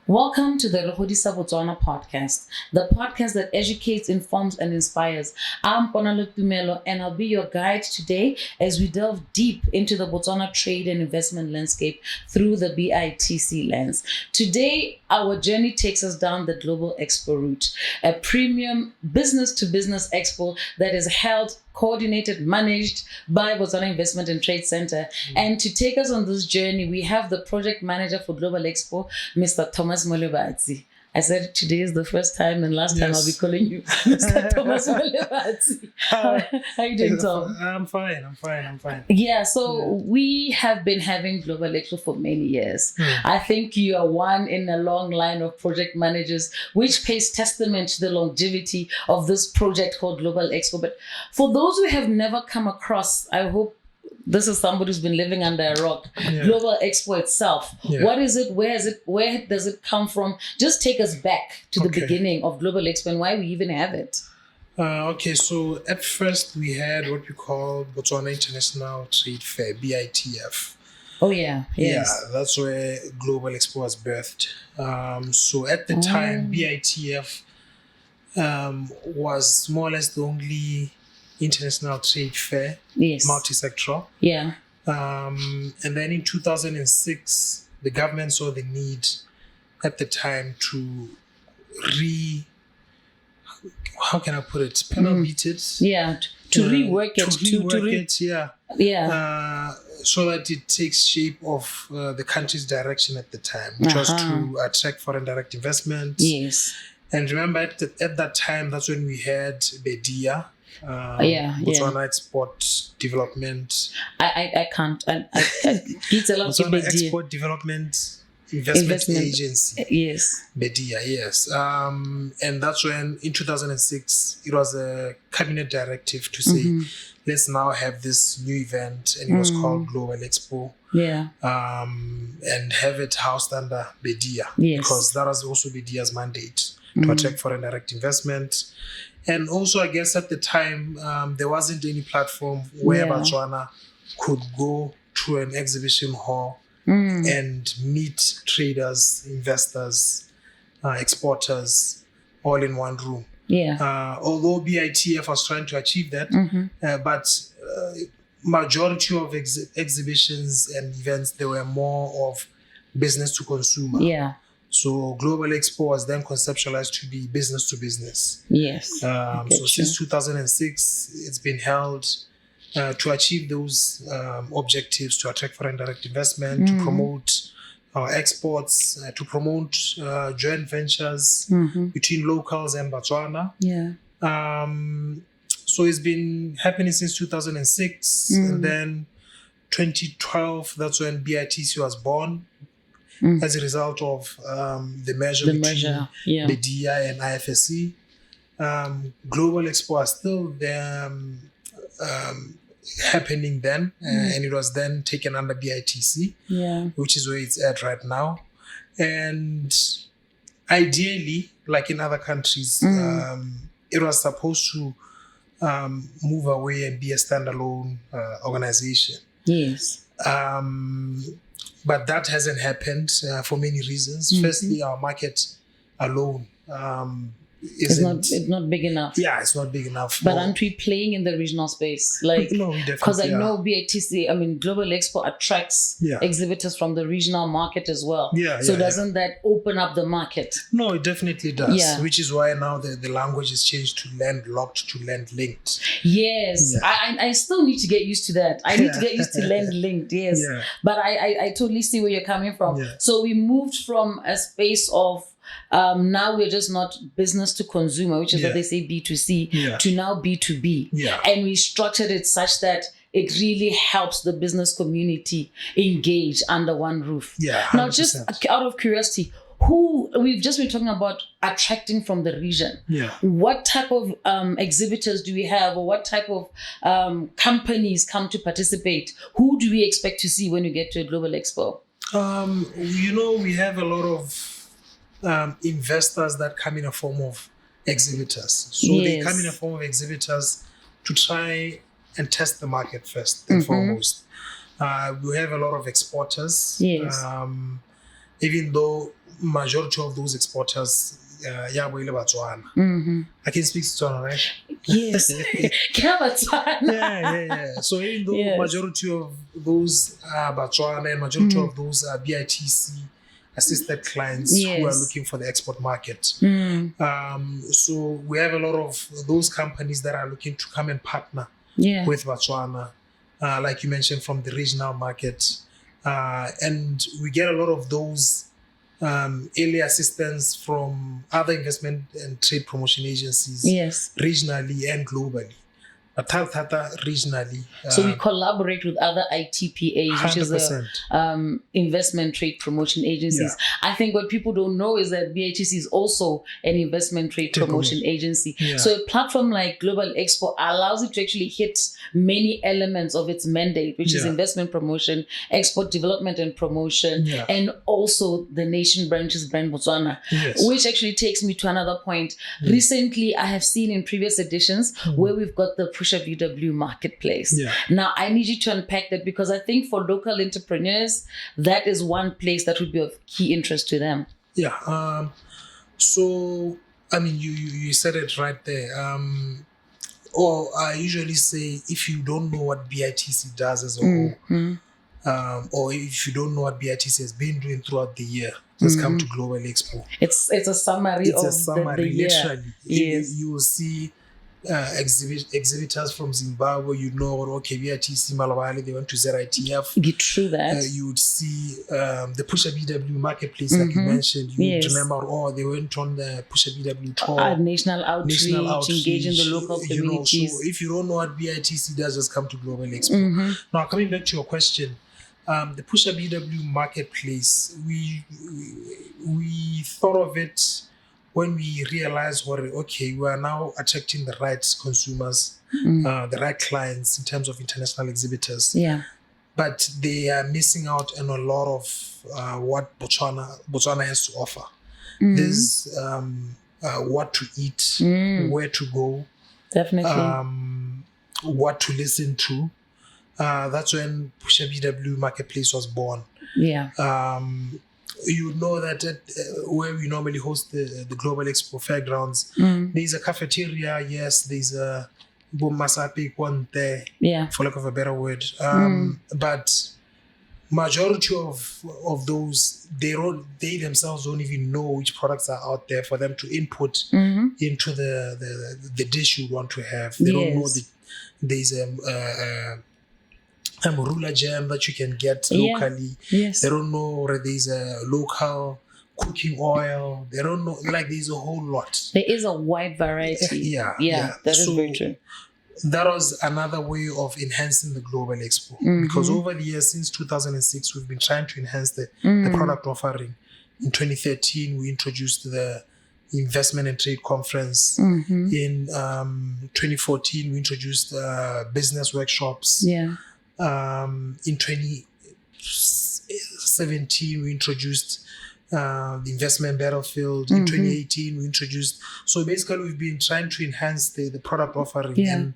Welcome to the Re Godisa Botswana podcast, the podcast that educates, informs, and inspires. I'm Ponalo Tumelo, and I'll be your guide today as we delve deep into the Botswana trade and investment landscape through the BITC lens. Today, our journey takes us down the Global Expo route, a premium business-to-business expo that is held, coordinated, managed by Botswana Investment and Trade Center. And to take us on this journey, we have the project manager for Global Expo, Mr. Molebatsi. I said today is the first time, and last time I'll be calling you Mr. Molebatsi. How are you doing, Tom? I'm fine. Yeah, so we have been having Global Expo for many years. I think you are one in a long line of project managers, which pays testament to the longevity of this project called Global Expo. But for those who have never come across, I hope this is somebody who's been living under a rock. Global Expo itself. What is it? Where is it? Where does it come from? Just take us back to the beginning of Global Expo and why we even have it. Okay, so at first we had what we call Botswana International Trade Fair, BITF. Oh yeah, yes. Yeah, that's where Global Expo was birthed. So at the time, BITF was more or less the only international trade fair, multi-sectoral. Yeah. And then in 2006, the government saw the need at the time to how can I put it? Beat it. Yeah, to rework it. To rework it, yeah. Yeah. So that it takes shape of the country's direction at the time, which was to attract foreign direct investment. Yes. And remember, at that time, that's when we had BEDIA, Botswana Export Development. I can't. I Botswana Export Development Investment Agency. Yes. BEDIA, yes. And that's when, in 2006, it was a cabinet directive to say, let's now have this new event, and it was called Global Expo. Yeah. And have it housed under BEDIA. Yes. Because that was also BEDIA's mandate to attract foreign direct investment. And also, I guess at the time, there wasn't any platform where Botswana could go to an exhibition hall and meet traders, investors, exporters, all in one room. Yeah. Although BITF was trying to achieve that, but majority of exhibitions and events, they were more of business to consumer. Yeah. So Global Expo was then conceptualized to be business to business. Yes. So since 2006, it's been held to achieve those objectives, to attract foreign direct investment, to promote our exports, to promote joint ventures between locals and Botswana. Yeah. So it's been happening since 2006. And then 2012, that's when BITC was born. As a result of the merger between BEDIA and IFSC. Global Expo are still there, happening then, and it was then taken under BITC, which is where it's at right now. And ideally, like in other countries, it was supposed to move away and be a standalone organization. Yes. But that hasn't happened for many reasons. Firstly, our market alone it's not big enough. Yeah, it's not big enough. But aren't we playing in the regional space? Like, no, definitely. Because I know BITC, Global Expo attracts exhibitors from the regional market as well. So doesn't that open up the market? No, it definitely does. Which is why now the language is changed to landlocked to land linked. Yes. I still need to get used to that. I need to get used to land linked. Yes. But I totally see where you're coming from. So we moved from a space of now we're just not business to consumer, which is what they say B2C, to now B2B. And we structured it such that it really helps the business community engage under one roof. Now, just out of curiosity, we've just been talking about attracting from the region. What type of exhibitors do we have, or what type of companies come to participate? Who do we expect to see when we get to a Global Expo? We have a lot of investors that come in a form of exhibitors. So they come in a form of exhibitors to try and test the market first and foremost. We have a lot of exporters. even though majority of those exporters Botswana. I can speak Botswana, right? Yes. yeah. So even though majority of those Botswana and majority of those BITC assisted clients who are looking for the export market. So we have a lot of those companies that are looking to come and partner with Botswana, like you mentioned, from the regional market. And we get a lot of those early assistance from other investment and trade promotion agencies, regionally and globally. Regionally. So we collaborate with other ITPAs, which 100%. Is the investment trade promotion agencies. I think what people don't know is that BITC is also an investment trade promotion agency. So a platform like Global Expo allows it to actually hit many elements of its mandate, which is investment promotion, export development and promotion, and also the nation branches brand Botswana, which actually takes me to another point. Recently, I have seen in previous editions where we've got the Pusha BW marketplace. Now, I need you to unpack that because I think for local entrepreneurs, that is one place that would be of key interest to them. So, I mean, you said it right there. Or I usually say, if you don't know what BITC does as a whole, or if you don't know what BITC has been doing throughout the year, just come to Global Expo. It's a summary of the year. Literally. You will see exhibitors from Zimbabwe, okay, BITC Molebatsi, they went to ZITF. Get through that. You would see the Pusha BW marketplace, like you mentioned. You would remember, they went on the Pusha BW tour. National outreach, engaging the local communities. So if you don't know what BITC does, just come to Global Expo. Now, coming back to your question, the Pusha BW marketplace, we thought of it when we realized, we are now attracting the right consumers, the right clients in terms of international exhibitors. But they are missing out on a lot of what Botswana has to offer. There's what to eat, where to go, definitely, what to listen to. That's when Pusha BW Marketplace was born. You know that where we normally host the Global Expo Fairgrounds, there's a cafeteria, there's a Masapi one there, for lack of a better word. But majority of those, they themselves don't even know which products are out there for them to input into the dish you want to have. They don't know that there's a marula jam that you can get locally. They don't know where there's a local cooking oil. They don't know, there's a whole lot. There is a wide variety. That is very true. That was another way of enhancing the Global Expo, because over the years, since 2006, we've been trying to enhance the product offering. In 2013, we introduced the Investment and Trade Conference. In 2014, we introduced business workshops. In 2017, we introduced the investment battlefield. In 2018, we introduced. So basically, we've been trying to enhance the product offering. And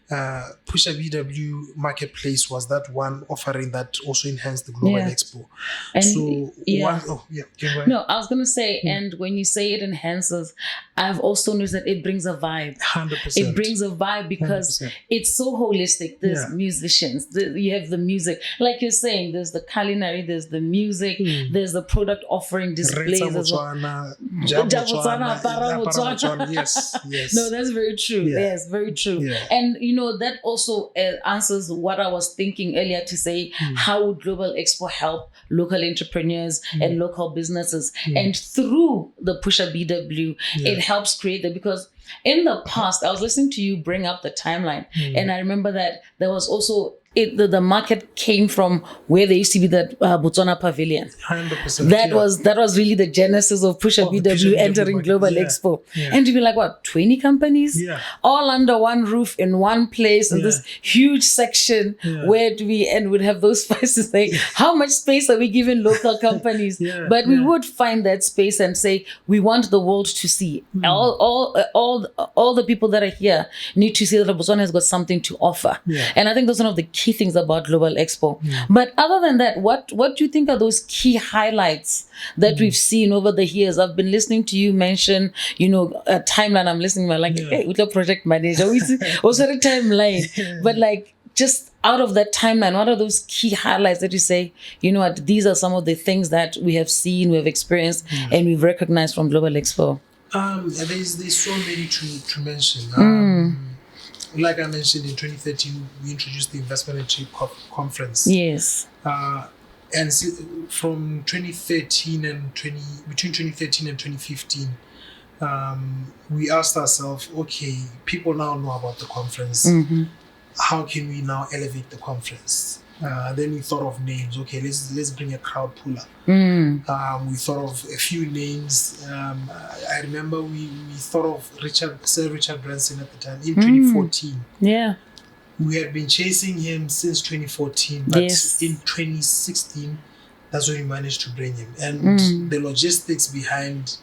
Pusha BW Marketplace was that one offering that also enhanced the Global Expo. And so, no, I was going to say, and when you say it enhances, I've also noticed that it brings a vibe. 100%. It brings a vibe because 100%. It's so holistic. There's musicians, you have the music. Like you're saying, there's the culinary, there's the music, there's the product offering displays. Botswana, yes. No, that's very true. Yes, very true. And, that also answers what I was thinking earlier to say, how would Global Expo help local entrepreneurs and local businesses? And through the Pusha BW, it helps create that, because in the past, I was listening to you bring up the timeline, and I remember that there was also the market came from where there used to be the Botswana Pavilion. 100%. That was really the genesis of Pusha BW entering Global Expo. And to be like, 20 companies? All under one roof in one place in this huge section. Where do we end? We'd have those spices say, how much space are we giving local companies? But we would find that space and say, we want the world to see. All the people that are here need to see that Botswana has got something to offer. And I think that's one of the key things about Global Expo. But other than that, what do you think are those key highlights that we've seen over the years? I've been listening to you mention, a timeline. I'm listening to like, hey, with the project manager, also the timeline. But like, just out of that timeline, what are those key highlights that you say, what, these are some of the things that we have seen, we have experienced, and we've recognized from Global Expo? There's so many to mention. Like I mentioned, in 2013, we introduced the Investment and Trade Conference. Yes. And from 2013 and between 2013 and 2015, we asked ourselves, okay, people now know about the conference. How can we now elevate the conference? Then we thought of names. Okay, let's bring a crowd puller. We thought of a few names. I remember we thought of Sir Richard Branson at the time in 2014. Yeah. We had been chasing him since 2014, but in 2016, that's when we managed to bring him. And the logistics behind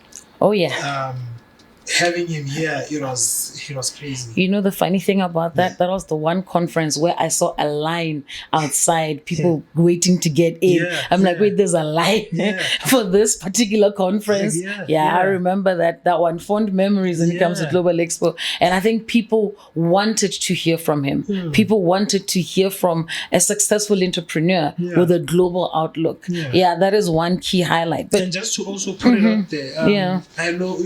having him here, it was crazy. The funny thing about that, that was the one conference where I saw a line outside, people waiting to get in. I'm like, wait, there's a line for this particular conference. I remember that one. Fond memories when it comes to Global Expo. And I think people wanted to hear from him. People wanted to hear from a successful entrepreneur with a global outlook. That is one key highlight. But, and just to also put it out there, I know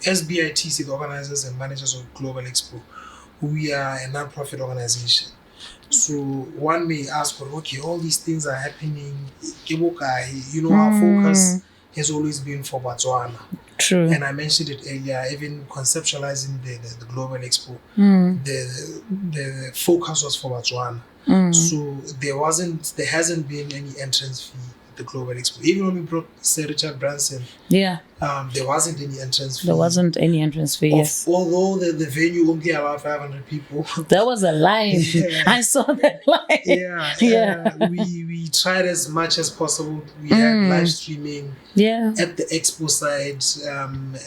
SBITC, the organizers and managers of Global Expo, we are a non-profit organization. So one may ask, okay, all these things are happening. Our focus has always been for Botswana. True. And I mentioned it earlier, even conceptualizing the Global Expo, the focus was for Botswana. So there hasn't been any entrance fee at the Global Expo. Even when we brought Sir Richard Branson, there wasn't any entrance fee. There wasn't any entrance fee, yes. Although the venue only allowed 500 people. There was a line. I saw that line. We tried as much as possible. We had live streaming at the expo side,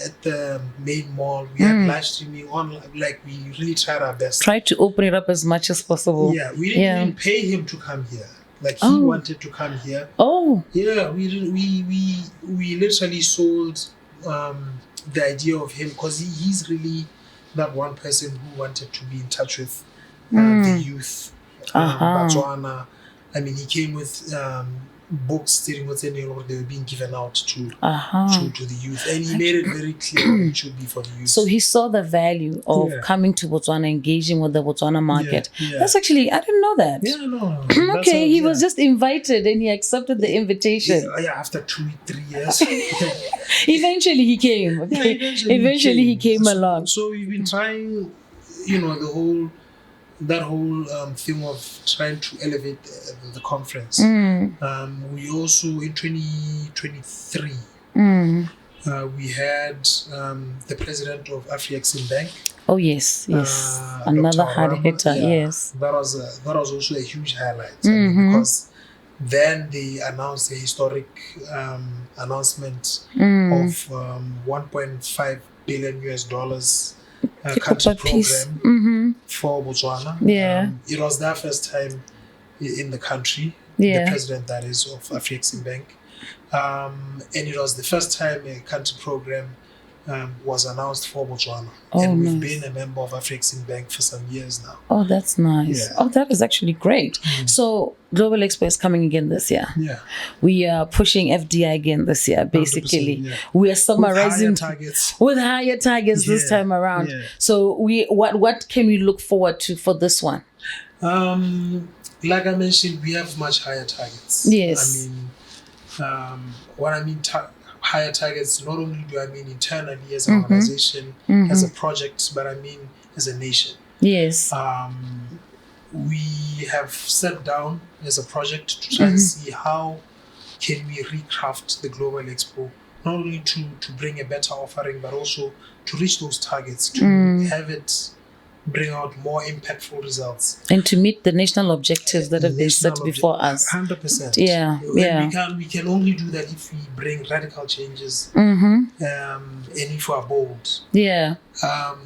at the main mall. We had live streaming on, like, we really tried our best. Tried to open it up as much as possible. We didn't even pay him to come here. Like, he wanted to come here. We literally sold the idea of him, because he's really that one person who wanted to be in touch with the youth, Botswana. I mean, he came with books they were being given out to the youth, and he made it very clear what it should be for the youth. So he saw the value of coming to Botswana, engaging with the Botswana market. That's actually, I didn't know that. Okay, he was just invited and he accepted the invitation. After 2-3 years. Eventually he came. Eventually he came along. So we've been trying, that whole thing of trying to elevate the conference. We also, in 2023, we had the president of Afrexim Bank. Oh yes, another hard hitter. Yes, that was also a huge highlight, because then they announced a historic announcement of $1.5 billion country program for Botswana. It was their first time in the country, the president, that is, of Afrexim Bank. And it was the first time a country program was announced for Botswana. And we've been a member of Afrexim Bank for some years now. Oh, that's nice. That is actually great. So Global Expo is coming again this year. We are pushing FDI again this year, basically. We are summarizing with higher targets this time around. So what can we look forward to for this one? Like I mentioned, we have much higher targets. Yes. I mean, what I mean higher targets, not only do I mean internally as an organization, as a project, but I mean as a nation. Yes. We have sat down as a project to try and see how can we recraft the Global Expo, not only to bring a better offering, but also to reach those targets, to have it bring out more impactful results. And to meet the national objectives that have been set before us. 100%. We can only do that if we bring radical changes and if we are bold.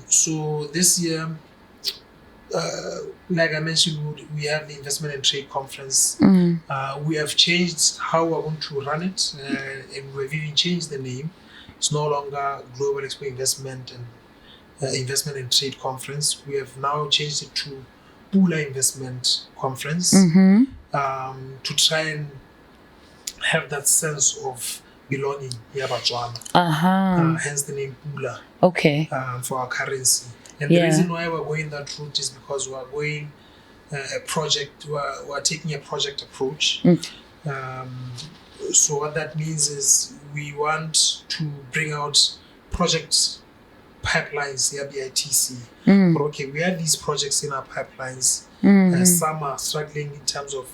So this year, like I mentioned, we have the investment and trade conference. Mm. We have changed how we're going to run it, and we've even changed the name. It's no longer Global Expo Investment and Trade Conference. We have now changed it to Pula Investment Conference, Mm-hmm. to try and have that sense of belonging here, Botswana. Uh-huh. Hence the name Pula, Okay. for our currency. And Yeah. the reason why we're going that route is because we're going a project. We're taking a project approach. Mm. So what that means is we want to bring out project pipelines here, BITC. Mm. But okay, we have these projects in our pipelines. Mm. Some are struggling in terms of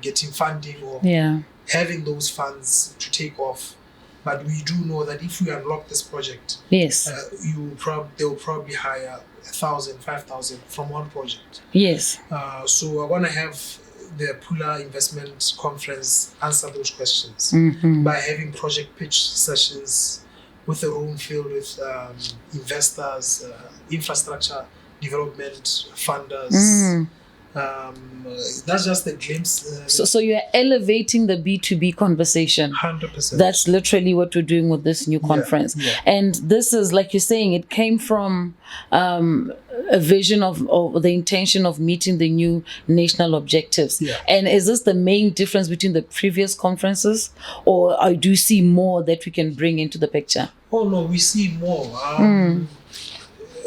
getting funding or Yeah. having those funds to take off. But we do know that if we unlock this project, Yes. they will probably hire 1,000, 5,000 from one project. Yes. So we're going to have the Pula Investment Conference answer those questions Mm-hmm. by having project pitch sessions with a room filled with investors, infrastructure development funders. Mm. That's just a glimpse. So you're elevating the B2B conversation. 100%. That's literally what we're doing with this new conference. Yeah. And this is, like you're saying, it came from a vision of the intention of meeting the new national objectives. Yeah. And is this the main difference between the previous conferences, or do you see more that we can bring into the picture? Oh no, we see more.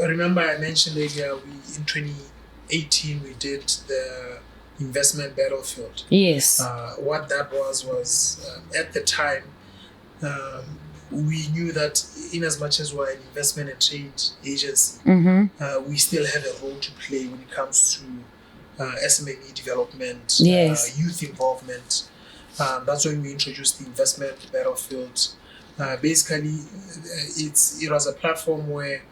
Remember I mentioned earlier, in 2018 we did the investment battlefield. Yes. What that was at the time, we knew that in as much as we're an investment and trade agency, Mm-hmm. we still have a role to play when it comes to SME development, Yes. youth involvement. That's when we introduced the investment battlefield. Basically, it was a platform where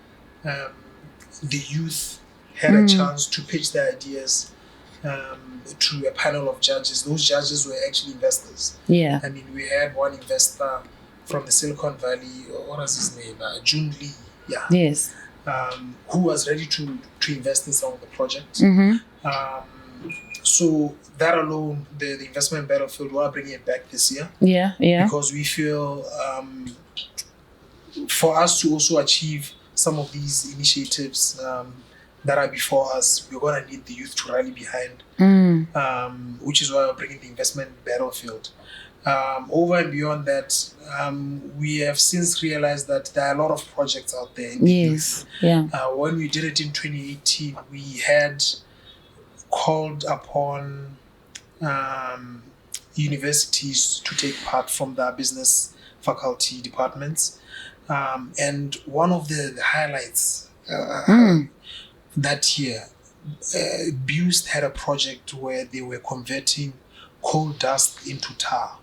the youth had a chance to pitch their ideas to a panel of judges. Those judges were actually investors. Yeah. I mean, we had one investor from the Silicon Valley, what was his name? Jun Lee. Yeah. Yes. Who was ready to invest in some of the projects. Mm-hmm. So that alone, the investment battlefield, we are bringing it back this year. Yeah. Yeah. Because we feel for us to also achieve some of these initiatives that are before us, we're going to need the youth to rally behind, which is why we're bringing the investment battlefield. Over and beyond that, we have since realized that there are a lot of projects out there in the youth. Yeah. When we did it in 2018, we had called upon universities to take part from their business faculty departments. And one of the highlights that year, BUST had a project where they were converting coal dust into tar.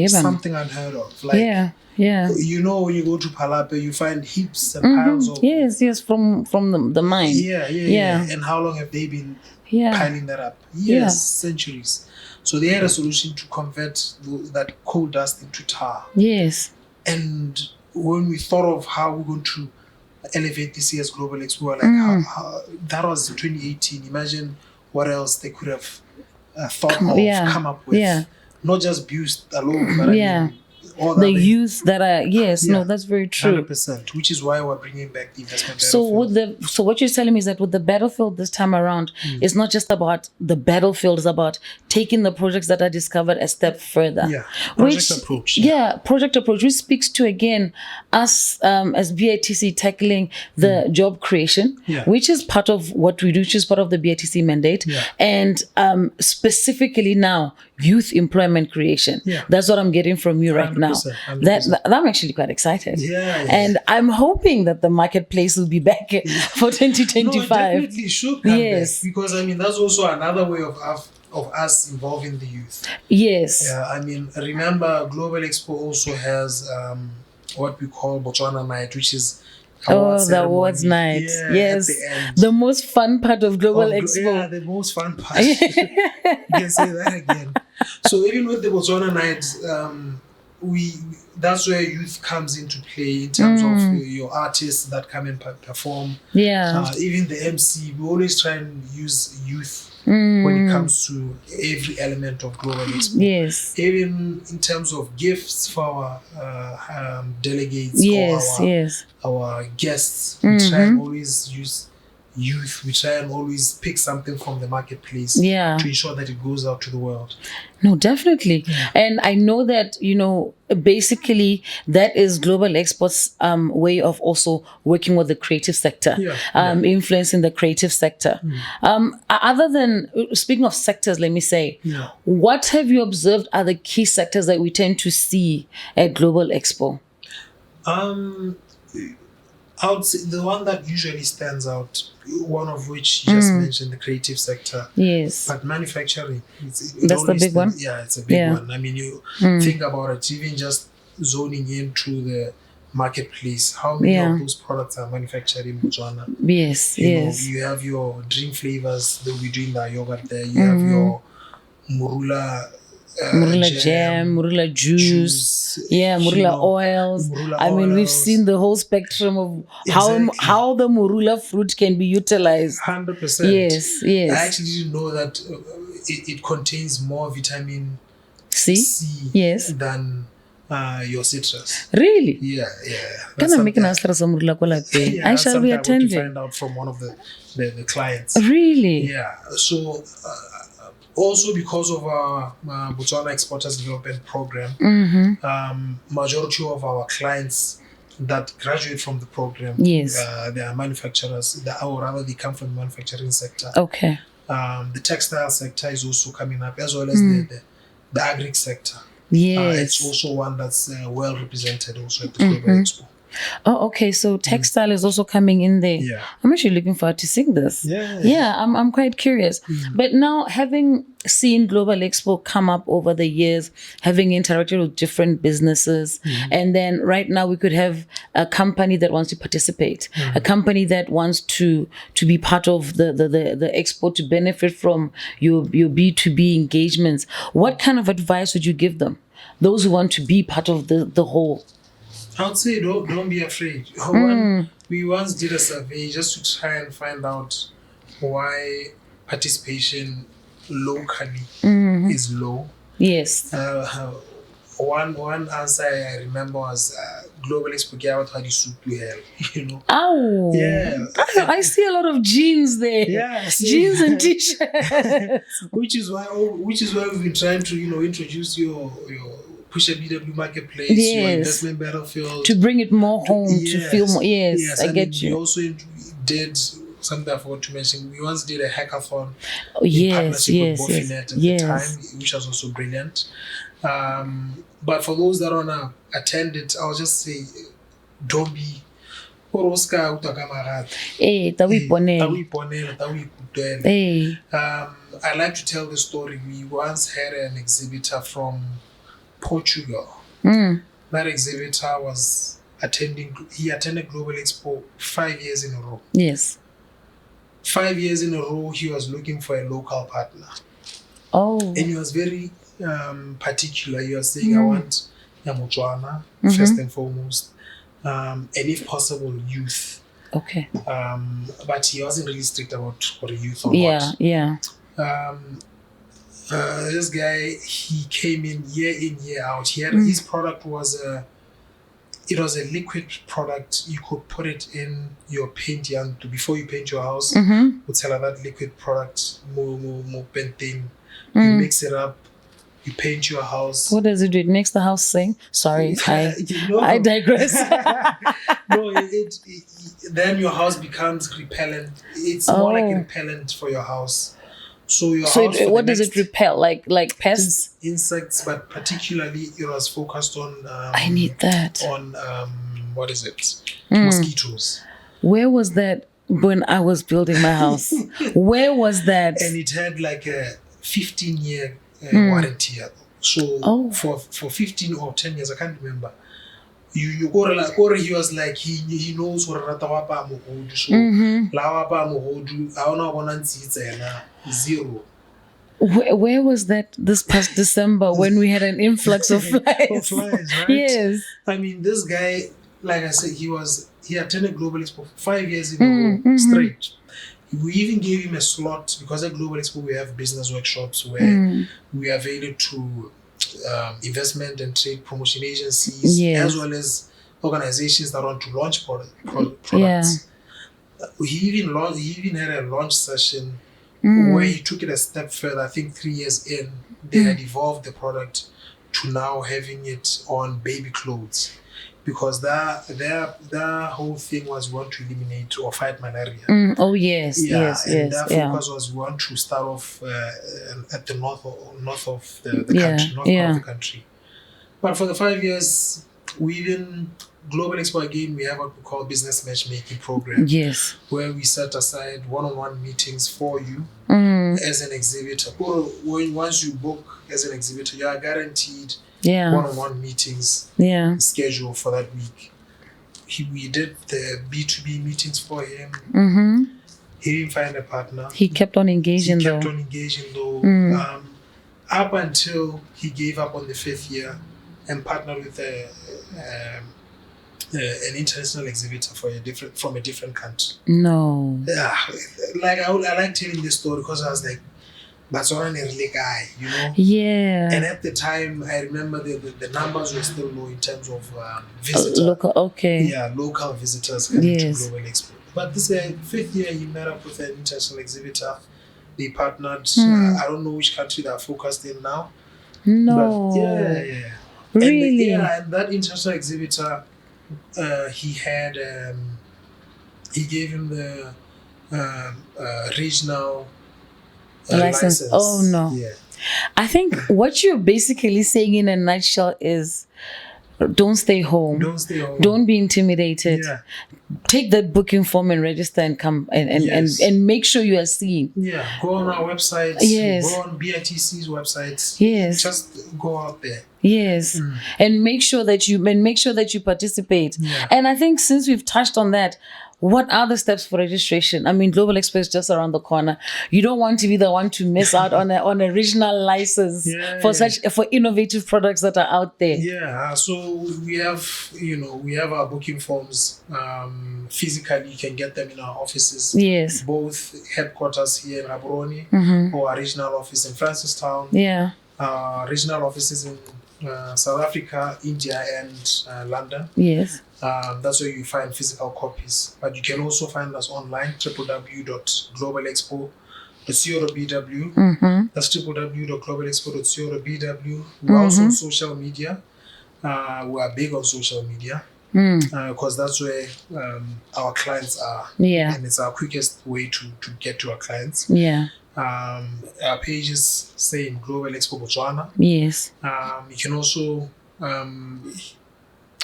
Something unheard of. Like, yeah. You know, when you go to Palape, you find heaps and piles of. Yes, from the mine. Yeah. And how long have they been piling that up? Years, centuries. So they had a solution to convert that coal dust into tar. Yes. And when we thought of how we're going to elevate this year's Global Expo, we're like, how, that was 2018. Imagine what else they could have come up with. Yeah. Not just BUST alone, but I mean, all the youth that are no, that's very true. 100%, which is why we're bringing back the investment battlefield. So what you're telling me is that with the battlefield this time around, it's not just about the battlefield, it's about taking the projects that are discovered a step further. Project approach. Project approach, which speaks to, again, us as BITC tackling the job creation, which is part of what we do, which is part of the BITC mandate, and specifically now youth employment creation. That's what I'm getting from you right now. 100%. That I'm actually quite excited. And I'm hoping that the marketplace will be back for 2025. No, it definitely should come back, because I mean that's also another way of us involving the youth. I mean, remember Global Expo also has what we call Botswana Night, which is the awards night. The most fun part of Global Expo. The most fun part. You can say that again. So even with the Botswana Night, that's where youth comes into play in terms of your artists that come and perform. Yeah. Even the MC, we always try and use youth when it comes to every element of Global Expo. Yes. Even in terms of gifts for our delegates or our guests, we try and always use youth. We try and always pick something from the marketplace to ensure that it goes out to the world. No, definitely. And I know that, basically that is Global Expo's way of also working with the creative sector, influencing the creative sector. Other than, speaking of sectors, let me say, what have you observed are the key sectors that we tend to see at Global Expo? I would say the one that usually stands out, one of which you just mentioned, the creative sector. Yes. But manufacturing, that's the big one? Yeah, it's a big one. I mean, you think about it, even just zoning into the marketplace, how many of those products are manufactured in Botswana? Yes, You have your dream flavors, they'll be doing the yogurt there. You have your Murula jam, Murula juice, Murula oils. We've seen the whole spectrum of how the Murula fruit can be utilized. 100%. Yes. I actually didn't know that it contains more vitamin C than your citrus. Really? Yeah. Can I make an answer some Murula kola? I shall be attending. I find out from one of the clients. Really? Yeah. So. Also, because of our Botswana Exporters Development Program, majority of our clients that graduate from the program, they are manufacturers, or rather they come from the manufacturing sector. Okay. The textile sector is also coming up, as well as the agri sector. Yes. It's also one that's well represented also at the Global Expo. Oh, okay. So textile is also coming in there. Yeah. I'm actually looking forward to seeing this. Yeah. I'm quite curious. But now, having seen Global Expo come up over the years, having interacted with different businesses, and then right now we could have a company that wants to participate, a company that wants to be part of the expo, to benefit from your B2B engagements. What kind of advice would you give them? Those who want to be part of the whole. I would say don't be afraid. We once did a survey just to try and find out why participation locally is low. Yes. One answer I remember was Global Expo hell. Oh. Yeah. I see a lot of jeans there. Yeah. Jeans and t-shirts. which is why we've been trying to introduce your Pusha BW marketplace, your investment battlefield, to bring it more home, to feel more. Yes, I get you. We also did something I forgot to mention. We once did a hackathon in partnership with Bofinet at the time, which was also brilliant. But for those that wanna attend it, I'll just say, don't be. I like to tell the story. We once had an exhibitor from Portugal. That exhibitor he attended Global Expo 5 years in a row. Yes. 5 years in a row, he was looking for a local partner. Oh. And he was very particular. He was saying, I want Botswana, first and foremost, and if possible, youth. Okay. But he wasn't really strict about for youth or not. Yeah. This guy, he came in, year out. He had his product was a liquid product. You could put it in your paint before you paint your house. Would sell that liquid product, more painting. You mix it up. You paint your house. What does it do? It makes the house sing. Sorry, I digress. No, then your house becomes repellent. It's more like a repellent for your house. So your house. What does it repel? Like pests? Insects, but particularly it was focused on. I need that. On what is it? Mosquitoes. Where was that when I was building my house? Where was that? And it had like a 15-year warranty. So for 15 or 10 years, I can't remember. You go like, or he was like he knows what rata wa pa mogodu. So la wa pa mogodu, I don't know zero. Where was that this past December when we had an influx of flies? Of flies, right? Yes. I mean, this guy, like I said, he attended Global Expo 5 years in a row straight. We even gave him a slot because at Global Expo we have business workshops where we are available to investment and trade promotion agencies, as well as organizations that want to launch products. Yeah. He even had a launch session where he took it a step further. I think 3 years in, they had evolved the product to now having it on baby clothes, because their whole thing was we want to eliminate or fight malaria. Oh yes, and their focus was we want to start off at the north of the country, north part of the country. But for the 5 years, we even Global Expo again, we have what we call business matchmaking program. Yes. Where we set aside one-on-one meetings for you as an exhibitor. Or once you book as an exhibitor, you are guaranteed one-on-one meetings scheduled for that week. We did the B2B meetings for him. He didn't find a partner. He kept on engaging though. Up until he gave up on the 5th year and partnered with an international exhibitor from a different country. No. Yeah, like I like telling this story because I was like, Botswana is really guy, you know. Yeah. And at the time, I remember the numbers were still low in terms of visitors. Local visitors coming to Global Expo. But this 5th year, he met up with an international exhibitor. They partnered. I don't know which country they're focused in now. No. But really? And that international exhibitor, he gave him the regional license. Oh no. Yeah. I think what you're basically saying in a nutshell is don't stay home. Don't be intimidated. Yeah. Take that booking form and register and come and make sure you are seen. Yeah. Go on our website. Yes. Go on BITC's website. Yes. Just go out there. Yes. And make sure that you participate. Yeah. And I think since we've touched on that, what are the steps for registration? I mean, Global Expo is just around the corner. You don't want to be the one to miss out on a regional license for innovative products that are out there. Yeah. So we have our booking forms. Physically, you can get them in our offices. Yes. Both headquarters here in Gaborone or our regional office in Francistown. Yeah. Regional offices in South Africa, India, and London. Yes. That's where you find physical copies. But you can also find us online, www.globalexpo.co.bw. That's www.globalexpo.co.bw. We're also on social media. We are big on social media because that's where our clients are. Yeah. And it's our quickest way to get to our clients. Yeah. Our pages say in Global Expo Botswana. Yes. You can also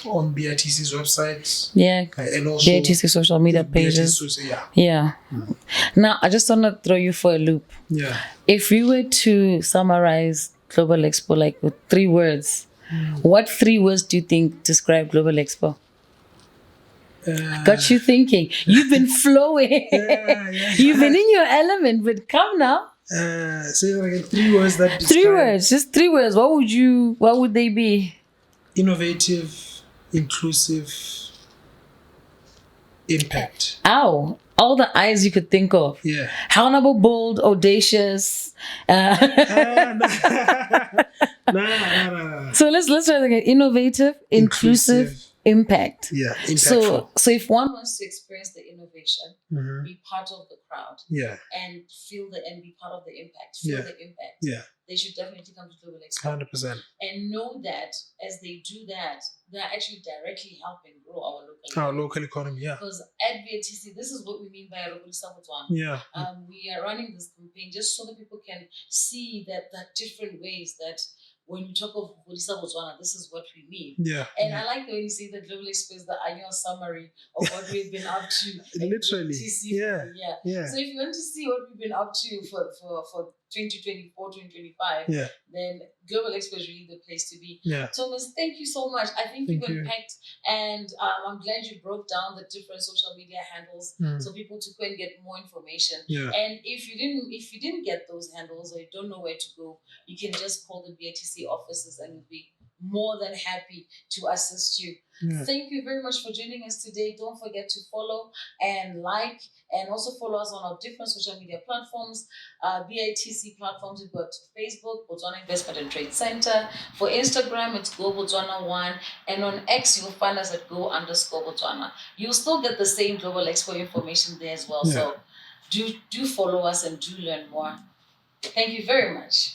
on BITC's website. Yeah. And also BITC social media pages. Now, I just want to throw you for a loop. Yeah. If you were to summarize Global Expo like with 3 words, what 3 words do you think describe Global Expo? Got you thinking. You've been flowing. You've been in your element, but come now. Say that again. 3 words that describe. 3 words, just 3 words. What would they be? Innovative, inclusive, impact. Ow. All the I's you could think of. Yeah. Honorable, bold, audacious. No. So let's try that again. Innovative, inclusive, impact. Yeah. Impactful. So if one wants to experience the innovation, be part of the crowd, and be part of the impact, feel the impact. Yeah. They should definitely come to Global Expo. 100%. And know that as they do that, they're actually directly helping grow our local economy. Yeah. Because at BITC, this is what we mean by Re Godisa Botswana. Yeah. We are running this campaign just so that people can see that there are different ways that when we talk of Godisa Botswana, this is what we mean. Yeah. And I like the way you say that Global Expo is the annual summary of what we've been up to. Literally. So if you want to see what we've been up to for 2024, 2025, Yeah. then Global Expo is really the place to be. Yeah. Thomas, thank you so much. I think Thank you've you. unpacked, and I'm glad you broke down the different social media handles so people to go and get more information. Yeah. And if you didn't get those handles or you don't know where to go, you can just call the BITC offices and we'll be more than happy to assist you. Yeah. Thank you very much for joining us today. Don't forget to follow and like, and also follow us on our different social media platforms. BITC platforms, we've got Facebook, Botswana Investment and Trade Center. For Instagram, it's Go Botswana 1. And on X, you'll find us at Go_Botswana. You'll still get the same Global Expo information there as well. Yeah. So do follow us and do learn more. Thank you very much.